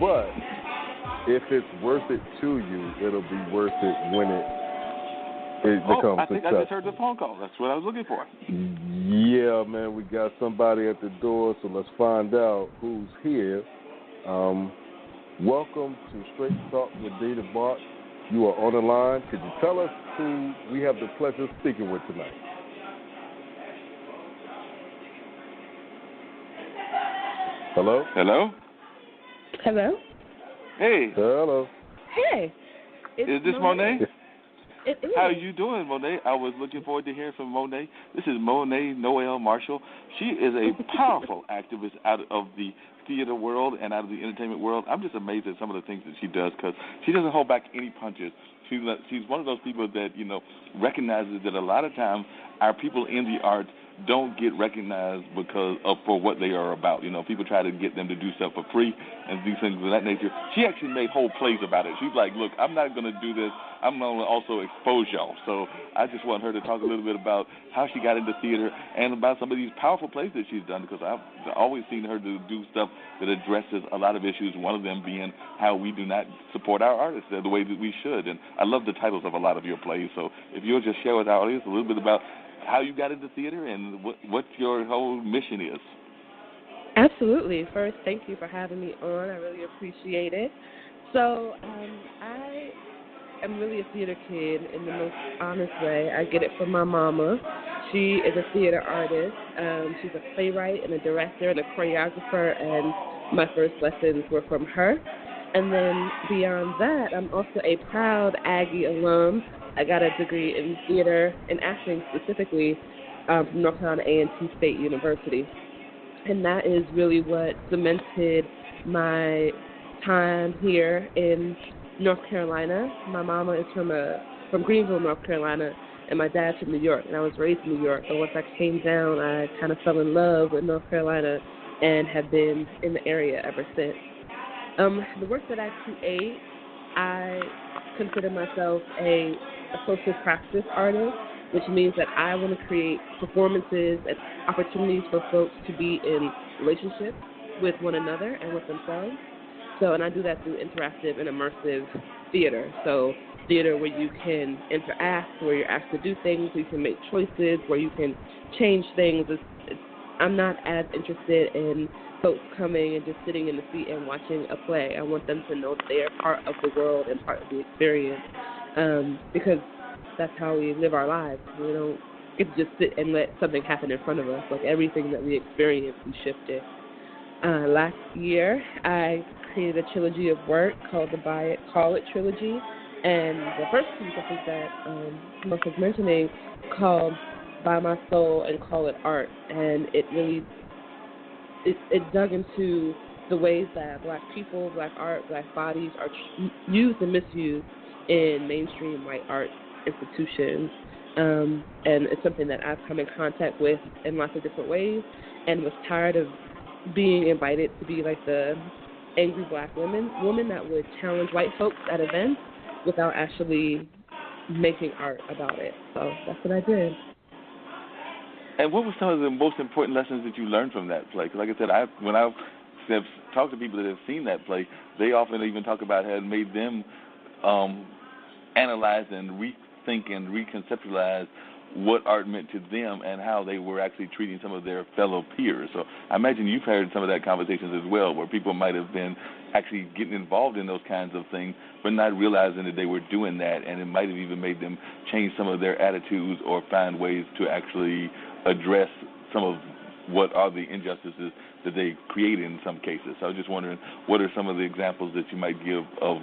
But if it's worth it to you, it'll be worth it when it becomes I think successful. I just heard the phone call. That's what I was looking for. Yeah, man, we got somebody at the door, so let's find out who's here. Welcome to Straight Talk with Data Bart. You are on the line. Could you tell us who we have the pleasure of speaking with tonight? Hello? Hello? Hello? Hey. Hello. Hey. Is this Monet? It is. How are you doing, Monet? I was looking forward to hearing from Monet. This is Monet Noelle Marshall. She is a powerful activist out of the theater world and out of the entertainment world. I'm just amazed at some of the things that she does because she doesn't hold back any punches. She's one of those people that, recognizes that a lot of times our people in the arts don't get recognized because for what they are about. People try to get them to do stuff for free and do things of that nature. She actually made whole plays about it. She's like, look, I'm not going to do this. I'm going to also expose y'all. So I just want her to talk a little bit about how she got into theater and about some of these powerful plays that she's done, because I've always seen her to do stuff that addresses a lot of issues, one of them being how we do not support our artists the way that we should. And I love the titles of a lot of your plays. So if you'll just share with our audience a little bit about how you got into theater and what your whole mission is. Absolutely. First, thank you for having me on. I really appreciate it. So I am really a theater kid in the most honest way. I get it from my mama. She is a theater artist. She's a playwright and a director and a choreographer, and my first lessons were from her. And then beyond that, I'm also a proud Aggie alum. I got a degree in theater and acting specifically from North Carolina A&T State University. And that is really what cemented my time here in North Carolina. My mama is from Greenville, North Carolina, and my dad's from New York. And I was raised in New York. But once I came down, I kind of fell in love with North Carolina and have been in the area ever since. The work that I create, I consider myself a social practice artist, which means that I want to create performances and opportunities for folks to be in relationships with one another and with themselves. And I do that through interactive and immersive theater. So theater where you can interact, where you're asked to do things, where you can make choices, where you can change things. I'm not as interested in folks coming and just sitting in the seat and watching a play. I want them to know that they are part of the world and part of the experience, because that's how we live our lives. We don't get to just sit and let something happen in front of us. Like everything that we experience, we shift it. Last year, I created a trilogy of work called the Buy It, Call It trilogy. And the first piece, I think that Mark was mentioning, called Buy My Soul and Call It Art. And it really it dug into the ways that black people, black art, black bodies are used and misused in mainstream white art institutions. And it's something that I've come in contact with in lots of different ways and was tired of being invited to be like the angry black woman that would challenge white folks at events without actually making art about it. So that's what I did. And what were some of the most important lessons that you learned from that play? 'Cause like I said, when I have talked to people that have seen that play, they often even talk about how it made them analyze and rethink and reconceptualize what art meant to them and how they were actually treating some of their fellow peers. So I imagine you've heard some of that conversations as well, where people might have been actually getting involved in those kinds of things, but not realizing that they were doing that, and it might have even made them change some of their attitudes or find ways to actually address some of what are the injustices that they create in some cases. So I was just wondering, what are some of the examples that you might give of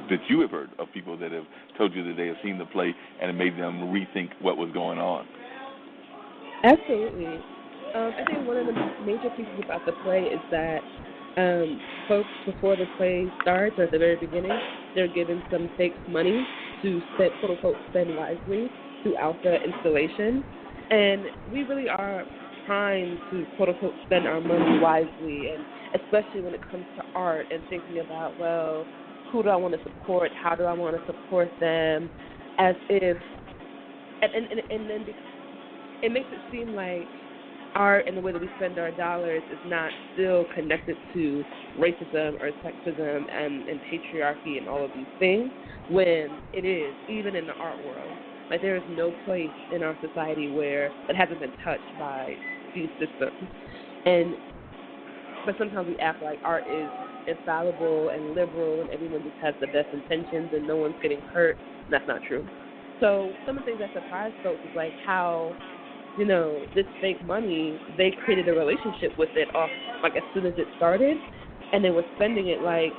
that you have heard of people that have told you that they have seen the play and it made them rethink what was going on? Absolutely. I think one of the major pieces about the play is that folks, before the play starts, or at the very beginning, they're given some fake money to spend, quote unquote, spend wisely throughout the installation. And we really are trying to, quote unquote, spend our money wisely, and especially when it comes to art and thinking about, well, who do I want to support? How do I want to support them? As if, and then it makes it seem like art and the way that we spend our dollars is not still connected to racism or sexism and patriarchy and all of these things, when it is, even in the art world. Like, there is no place in our society where it hasn't been touched by these systems. But sometimes we act like art is infallible and liberal and everyone just has the best intentions and no one's getting hurt. That's not true. So some of the things that surprise folks is like how, this fake money, they created a relationship with it off, like, as soon as it started, and they were spending it like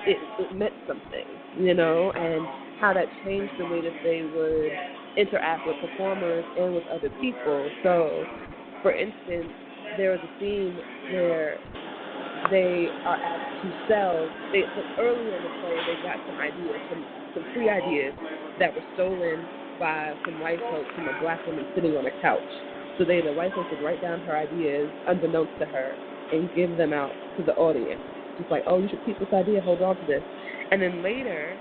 it meant something, and how that changed the way that they would interact with performers and with other people. So, for instance, there was a scene where they are asked to sell. So early in the play, they got some ideas, some free ideas that were stolen by some white folks from a black woman sitting on a couch. So the white folks would write down her ideas unbeknownst to her and give them out to the audience. Just like, oh, you should keep this idea, hold on to this. And then later,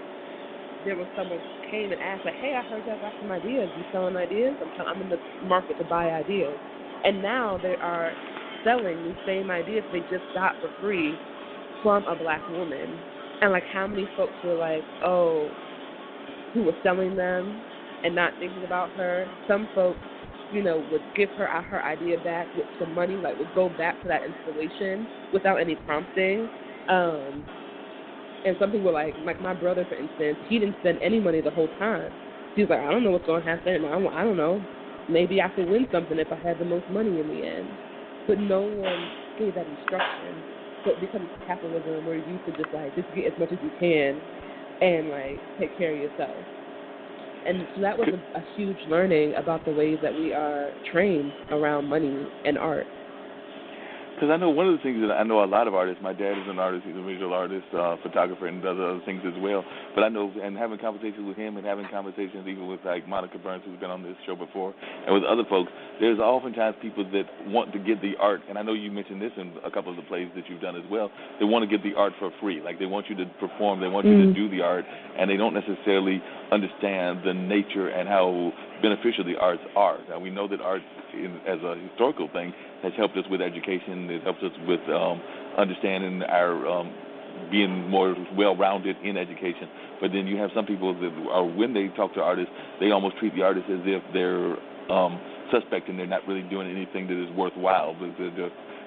there was someone who came and asked, like, hey, I heard y'all got some ideas. You selling ideas? I'm in the market to buy ideas. And now they are selling these same ideas they just got for free from a black woman. And, like, how many folks were like, oh, who was selling them and not thinking about her? Some folks, would give her idea back with some money, like would go back to that installation without any prompting. And some people, like my brother, for instance, he didn't spend any money the whole time. He was like, I don't know what's going to happen. I don't know. Maybe I could win something if I had the most money in the end. But no one gave that instruction. But because it's capitalism, we're used to just get as much as you can and, like, take care of yourself. And so that was a huge learning about the ways that we are trained around money and art. Because I know one of the things that I know a lot of artists, my dad is an artist, he's a visual artist, photographer, and does other things as well. But I know, and having conversations with him and having conversations even with, like, Monica Burns, who's been on this show before, and with other folks, there's oftentimes people that want to get the art, and I know you mentioned this in a couple of the plays that you've done as well, they want to get the art for free. Like, they want you to perform, they want you to do the art, and they don't necessarily understand the nature and how beneficial the arts are. Now, we know that art, as a historical thing, has helped us with education. It helps us with understanding our being more well-rounded in education. But then you have some people that are, when they talk to artists, they almost treat the artists as if they're suspect and they're not really doing anything that is worthwhile.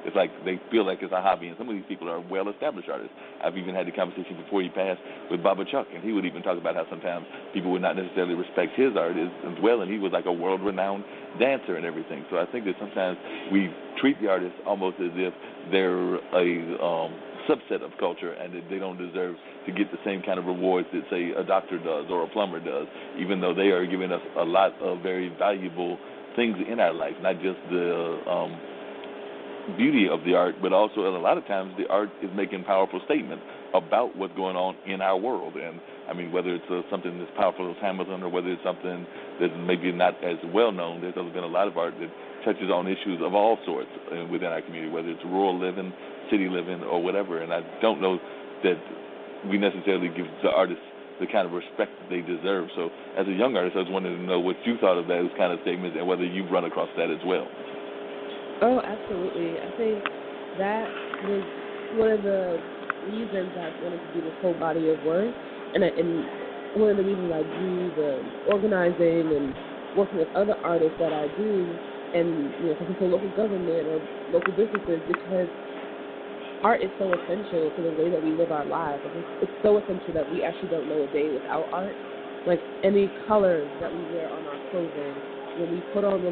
It's like they feel like it's a hobby, and some of these people are well-established artists. I've even had the conversation before he passed with Baba Chuck, and he would even talk about how sometimes people would not necessarily respect his art as well, and he was like a world-renowned dancer and everything. So I think that sometimes we treat the artists almost as if they're a subset of culture and that they don't deserve to get the same kind of rewards that, say, a doctor does or a plumber does, even though they are giving us a lot of very valuable things in our life, not just the beauty of the art, but also, and a lot of times, the art is making powerful statements about what's going on in our world. And, I mean, whether it's something as powerful as Hamilton or whether it's something that's maybe not as well-known, there's been a lot of art that touches on issues of all sorts within our community, whether it's rural living, city living, or whatever. And I don't know that we necessarily give the artists the kind of respect that they deserve. So, as a young artist, I was wanting to know what you thought of those kind of statements and whether you've run across that as well. Oh, absolutely. I think that was one of the reasons I wanted to do this whole body of work, and one of the reasons I do the organizing and working with other artists that I do, and talking to local government or local businesses, because art is so essential to the way that we live our lives. It's so essential that we actually don't know a day without art. Like any colors that we wear on our clothing, when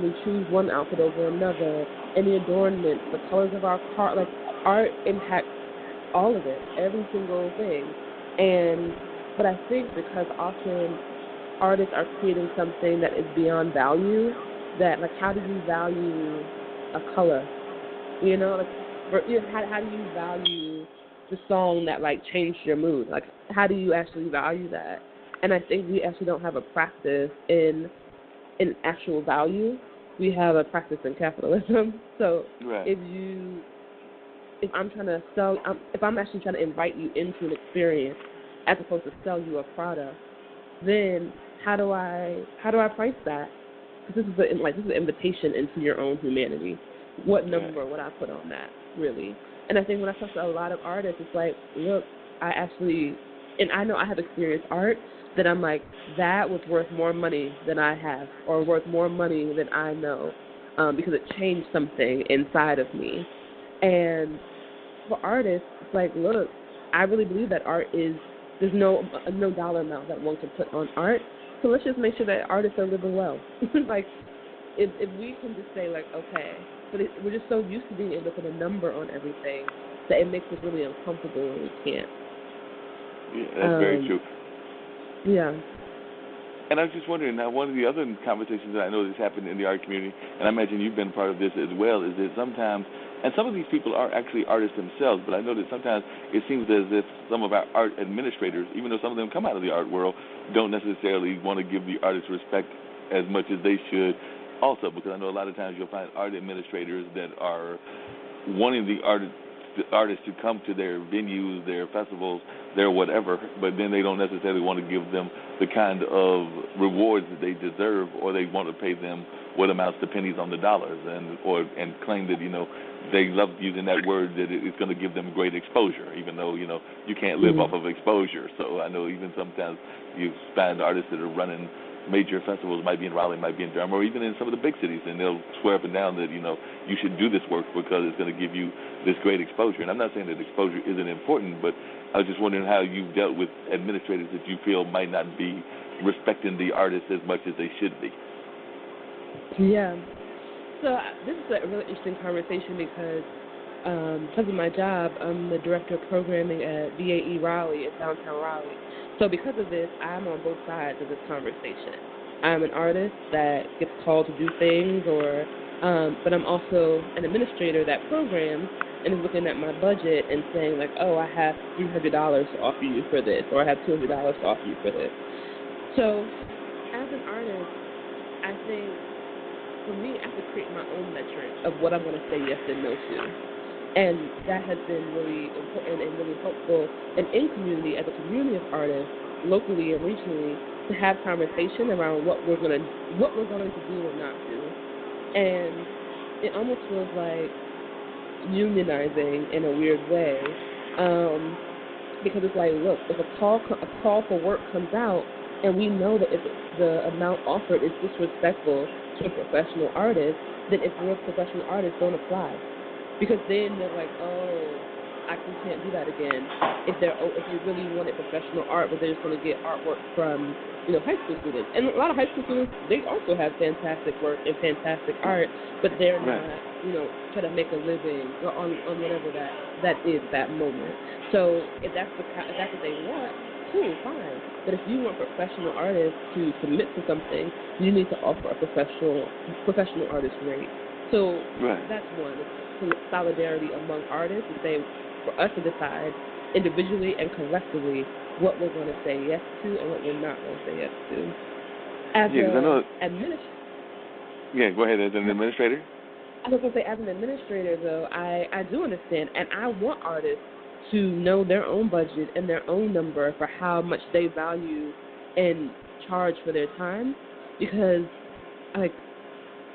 we choose one outfit over another, any adornments, the colors of our car, like art impacts all of it, every single thing. But I think because often artists are creating something that is beyond value, that like how do you value a color? How do you value the song that like changed your mood? Like how do you actually value that? And I think we actually don't have a practice in actual value. We have a practice in capitalism. So right. if I'm actually trying to invite you into an experience as opposed to sell you a product, then how do I price that? Because this is an invitation into your own humanity. what number would I put on that, really? And I think when I talk to a lot of artists, it's like, look, and I know I have experienced art that I'm like, that was worth more money than I have, or worth more money than I know, because it changed something inside of me. And for artists, it's like, look, I really believe that art is, there's no dollar amount that one can put on art. So let's just make sure that artists are living well. Like, if we can just say, like, okay, but we're just so used to being able to put a number on everything that it makes us really uncomfortable when we can't. Yeah, that's very true. Yeah. And I was just wondering, now one of the other conversations that I know that's happened in the art community, and I imagine you've been part of this as well, is that sometimes, and some of these people are actually artists themselves, but I know that sometimes it seems as if some of our art administrators, even though some of them come out of the art world, don't necessarily want to give the artists respect as much as they should also, because I know a lot of times you'll find art administrators that are wanting the artists to come to their venues, their festivals, their whatever, but then they don't necessarily want to give them the kind of rewards that they deserve, or they want to pay them what amounts to pennies on the dollars, and claim that, you know, they love using that word, that it's going to give them great exposure, even though, you know, you can't live off of exposure. So I know even sometimes you find artists that are running major festivals, might be in Raleigh, might be in Durham, or even in some of the big cities, and they'll swear up and down that, you know, you should do this work because it's going to give you this great exposure. And I'm not saying that exposure isn't important, but I was just wondering how you've dealt with administrators that you feel might not be respecting the artists as much as they should be. Yeah. So this is a really interesting conversation because of my job, I'm the director of programming at VAE Raleigh in downtown Raleigh. So because of this, I'm on both sides of this conversation. I'm an artist that gets called to do things, but I'm also an administrator that programs and is looking at my budget and saying, like, oh, I have $300 to offer you for this, or I have $200 to offer you for this. So as an artist, I think for me, I have to create my own metric of what I'm going to say yes and no to. And that has been really important and really helpful. And in community, as a community of artists, locally and regionally, to have conversation around what we're going to do or not do. And it almost feels like unionizing in a weird way, because it's like, look, if a call for work comes out, and we know that if the amount offered is disrespectful to a professional artist, then if we're professional artists, don't apply. Because then they're like, oh, I can't do that again. If they really wanted professional art, but they're just going to get artwork from, you know, high school students. And a lot of high school students, they also have fantastic work and fantastic art, but they're not, you know, trying to make a living on whatever that is that moment. So if that's what they want, cool, fine. But if you want professional artists to submit to something, you need to offer a professional artist rate. So that's one. It's solidarity among artists to say, for us to decide individually and collectively what we're going to say yes to and what we're not going to say yes to. Go ahead. As an administrator? I was going to say, as an administrator, though, I do understand, and I want artists to know their own budget and their own number for how much they value and charge for their time, because, like,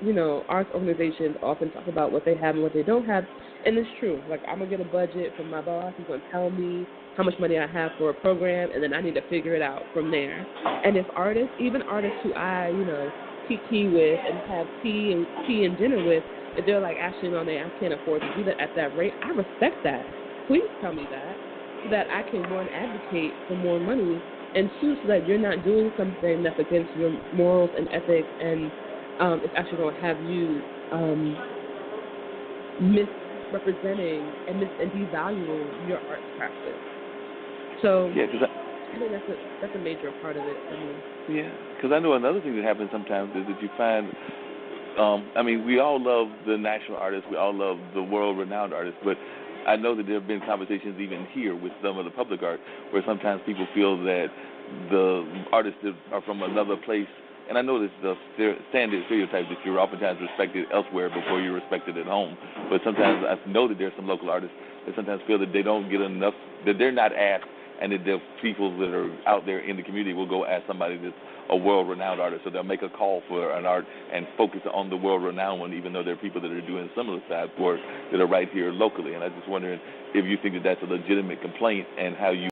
you know, arts organizations often talk about what they have and what they don't have, and it's true. Like, I'm going to get a budget from my boss. He's going to tell me how much money I have for a program, and then I need to figure it out from there. And if artists, even artists who I, you know, kiki with and have tea and dinner with, if they're like, actually, no, I can't afford to do that at that rate, I respect that. Please tell me that, so that I can, one, advocate for more money, and two, so that you're not doing something that's against your morals and ethics, and it's actually going to have you misrepresenting and devaluing your arts practice. So I think that's a major part of it for me. Yeah, because I know another thing that happens sometimes is that you find, we all love the national artists, we all love the world-renowned artists, but I know that there have been conversations even here with some of the public art where sometimes people feel that the artists that are from another place, and I know this is the standard stereotype that you're oftentimes respected elsewhere before you're respected at home, but sometimes I know that there are some local artists that sometimes feel that they don't get enough, that they're not asked and that the people that are out there in the community will go ask somebody that's a world-renowned artist. So they'll make a call for an art and focus on the world-renowned one, even though there are people that are doing similar type work that are right here locally. And I'm just wondering if you think that that's a legitimate complaint and how you